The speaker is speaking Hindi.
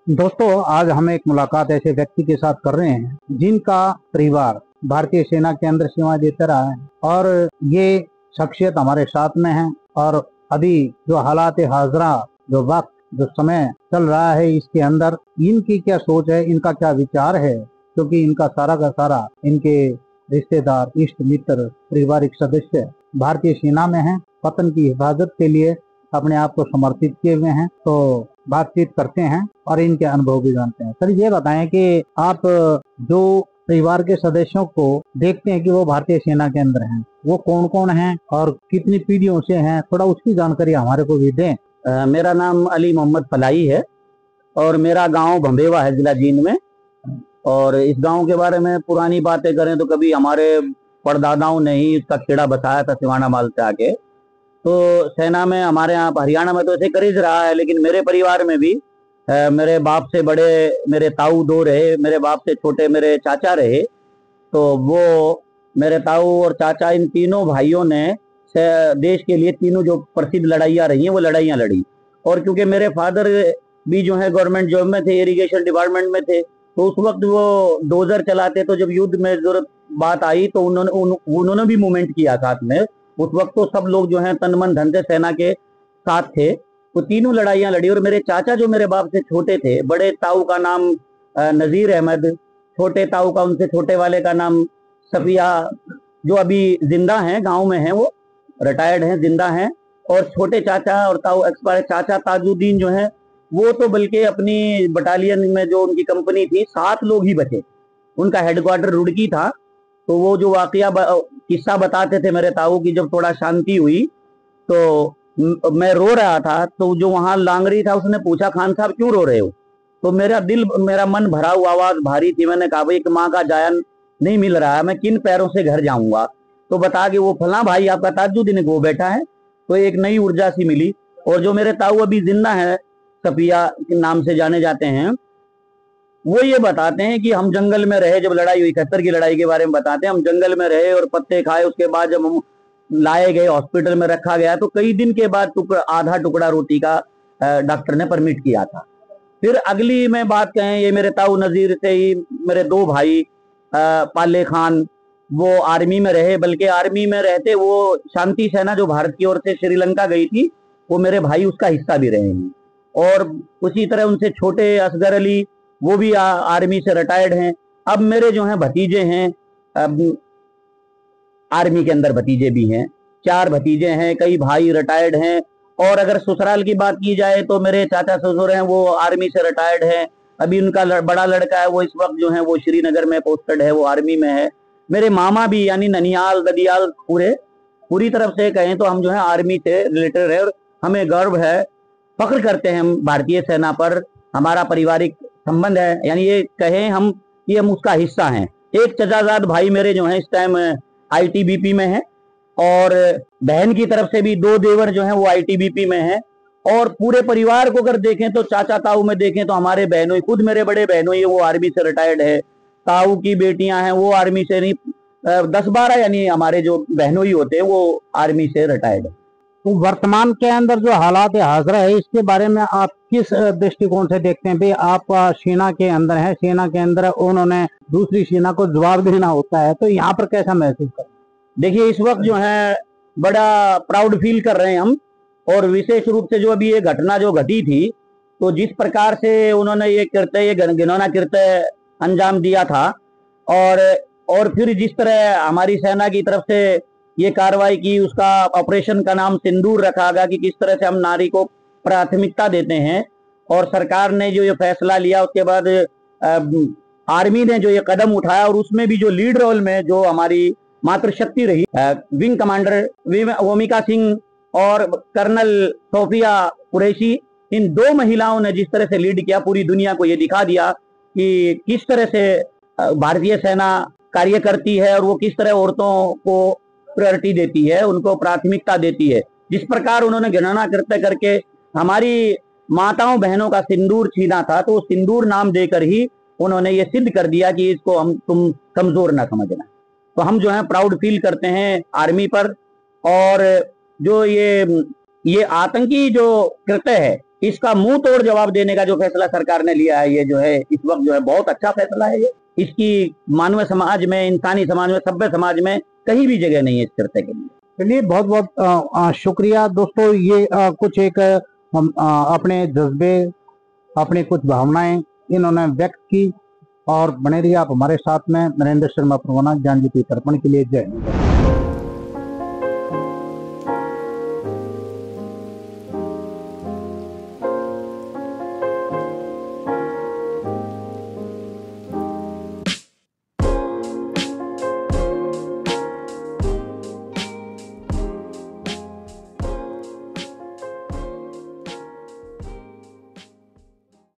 दोस्तों, आज हम एक मुलाकात ऐसे व्यक्ति के साथ कर रहे हैं जिनका परिवार भारतीय सेना के अंदर सेवा देते रहा है और ये शख्सियत हमारे साथ में है। और अभी जो हालात हाजरा, जो वक्त, जो समय चल रहा है, इसके अंदर इनकी क्या सोच है, इनका क्या विचार है, क्योंकि इनका सारा का सारा इनके रिश्तेदार, इष्ट मित्र, पारिवारिक सदस्य भारतीय सेना में हैं। वतन की हिफाजत के लिए अपने आप को समर्पित किए हुए हैं। तो बातचीत करते हैं और इनके अनुभव भी जानते हैं। सर, ये बताएं कि आप जो परिवार के सदस्यों को देखते हैं कि वो भारतीय सेना के अंदर हैं, वो कौन कौन हैं और कितनी पीढ़ियों से हैं, थोड़ा उसकी जानकारी हमारे को भी दें। मेरा नाम अली मोहम्मद फलाई है और मेरा गांव भंबेवा है, जिला जींद में। और इस गांव के बारे में पुरानी बातें करें तो कभी हमारे परदादाओं ने ही इसका खेड़ा बसाया था सिवाना माल से आके। तो सेना में हमारे यहाँ हरियाणा में तो ऐसे कर ही रहा है, लेकिन मेरे परिवार में भी मेरे बाप से बड़े मेरे ताऊ दो रहे, मेरे बाप से छोटे मेरे चाचा रहे। तो वो मेरे ताऊ और चाचा, इन तीनों भाइयों ने देश के लिए तीनों जो प्रसिद्ध लड़ाइयाँ रही हैं वो लड़ाइयाँ लड़ी। और क्योंकि मेरे फादर भी जो है गवर्नमेंट जॉब में थे, इरिगेशन डिपार्टमेंट में थे, तो उस वक्त वो डोजर चलाते। तो जब युद्ध में जरूरत बात आई तो उन्होंने भी मूवमेंट किया साथ में। उस वक्त तो सब लोग जो है तन मन धन से सेना के साथ थे। तो तीनों लड़ाइयाँ लड़ी। और मेरे चाचा जो मेरे बाप से छोटे थे, बड़े ताऊ का नाम नजीर अहमद, छोटे ताऊ का, उनसे छोटे वाले का नाम सफिया, जो अभी जिंदा हैं, गांव में हैं, वो रिटायर्ड हैं, जिंदा हैं। और छोटे चाचा और ताऊ एक्सपायर चाचा ताजुद्दीन जो हैं, वो तो बल्कि अपनी बटालियन में जो उनकी कंपनी थी 7 लोग ही बचे। उनका हेडक्वार्टर रुड़की था। तो वो जो किस्सा बताते थे मेरे ताऊ की, जब थोड़ा शांति हुई तो मैं रो रहा था, तो जो वहां लांगरी था उसने पूछा, खान साहब क्यों रो रहे हो? तो मेरा मन भरा हुआ, आवाज भारी थी। मैंने कहा, भाई एक माँ का जाया नहीं मिल रहा है, मैं किन पैरों से घर जाऊंगा? तो बता कि वो फला भाई आपका ताजुद्दीन वो बैठा है। तो एक नई ऊर्जा सी मिली। और जो मेरे ताऊ अभी जिंदा है, सफिया के नाम से जाने जाते हैं, वो ये बताते हैं कि हम जंगल में रहे, जब लड़ाई हुई 71 की लड़ाई के बारे में बताते हैं। हम जंगल में रहे और पत्ते खाए। उसके बाद जब हम लाए गए, हॉस्पिटल में रखा गया, तो कई दिन के बाद आधा टुकड़ा रोटी का डॉक्टर ने परमिट किया था। फिर अगली में बात कहें, ये मेरे ताऊ नजीर से ही मेरे 2 भाई पाले खान, वो आर्मी में रहे। बल्कि आर्मी में रहते वो शांति सेना जो भारत की ओर से श्रीलंका गई थी, वो मेरे भाई उसका हिस्सा भी रहे हैं। और उसी तरह उनसे छोटे असगर अली, वो भी आर्मी से रिटायर्ड हैं। अब मेरे जो हैं भतीजे हैं, आर्मी के अंदर भतीजे भी हैं, 4 भतीजे हैं, कई भाई रिटायर्ड हैं। और अगर ससुराल की बात की जाए तो मेरे चाचा ससुर हैं, वो आर्मी से रिटायर्ड हैं। अभी उनका बड़ा लड़का है, वो इस वक्त जो है वो श्रीनगर में पोस्टेड है, वो आर्मी में है। मेरे मामा भी, यानी ननियाल ददियाल, पूरी तरफ से कहें तो हम जो है आर्मी से रिलेटेड है। और हमें गर्व है, फख्र करते हैं हम भारतीय सेना पर। हमारा पारिवारिक संबंध है, यानी ये कहें हम कि हम उसका हिस्सा हैं। एक चचाजाद भाई मेरे जो है इस टाइम आईटीबीपी में है, और बहन की तरफ से भी 2 देवर जो हैं वो आईटीबीपी में हैं। और पूरे परिवार को अगर देखें तो चाचा ताऊ में देखें तो हमारे बहनोई, खुद मेरे बड़े बहनोई वो आर्मी से रिटायर्ड है। ताऊ की बेटियां हैं, वो आर्मी से नहीं, 10-12 यानी हमारे जो बहनोई होते हैं वो आर्मी से रिटायर्ड है। तो वर्तमान के अंदर जो हालात हाजरा है, इसके बारे में आप किस दृष्टिकोण से देखते हैं? भाई, आप सेना के अंदर हैं, सेना के अंदर उन्होंने दूसरी सेना को जवाब देना होता है, तो यहाँ पर कैसा महसूस कर? देखिए, इस वक्त जो है बड़ा प्राउड फील कर रहे हैं हम। और विशेष रूप से जो अभी ये घटना जो घटी थी, तो जिस प्रकार से उन्होंने ये घिनौना कृत्य अंजाम दिया था, और फिर जिस तरह हमारी सेना की तरफ से ये कार्रवाई की, उसका ऑपरेशन का नाम सिंदूर रखा गया कि किस तरह से हम नारी को प्राथमिकता देते हैं। और सरकार ने जो ये फैसला लिया, उसके बाद आर्मी ने जो ये कदम उठाया, और उसमें भी जो लीड रोल में जो हमारी मातृशक्ति रही, विंग कमांडर वोमिका सिंह और कर्नल सोफिया कुरैशी, इन 2 महिलाओं ने जिस तरह से लीड किया, पूरी दुनिया को ये दिखा दिया कि किस तरह से भारतीय सेना कार्य करती है और वो किस तरह औरतों को प्रायोरिटी देती है, उनको प्राथमिकता देती है। जिस प्रकार उन्होंने घृणा कृत्य करके हमारी माताओं बहनों का सिंदूर छीना था, तो सिंदूर नाम देकर ही उन्होंने ये सिद्ध कर दिया कि इसको तुम कमजोर ना समझना। तो हम जो है प्राउड फील करते हैं आर्मी पर। और जो ये आतंकी जो कृत्य है, इसका मुंह तोड़ जवाब देने का जो फैसला सरकार ने लिया है, ये जो है इस वक्त जो है बहुत अच्छा फैसला है। ये इसकी मानवीय समाज में, इंसानी समाज में, सभ्य समाज में कहीं भी जगह नहीं है इस चर्चा के लिए। चलिए, बहुत बहुत शुक्रिया दोस्तों। ये कुछ एक अपने जज्बे, अपनी कुछ भावनाएं इन्होंने व्यक्त की, और बने रहिए आप हमारे साथ में। नरेंद्र शर्मा प्रवाना, ज्ञान ज्योति तर्पण के लिए जय हिंद।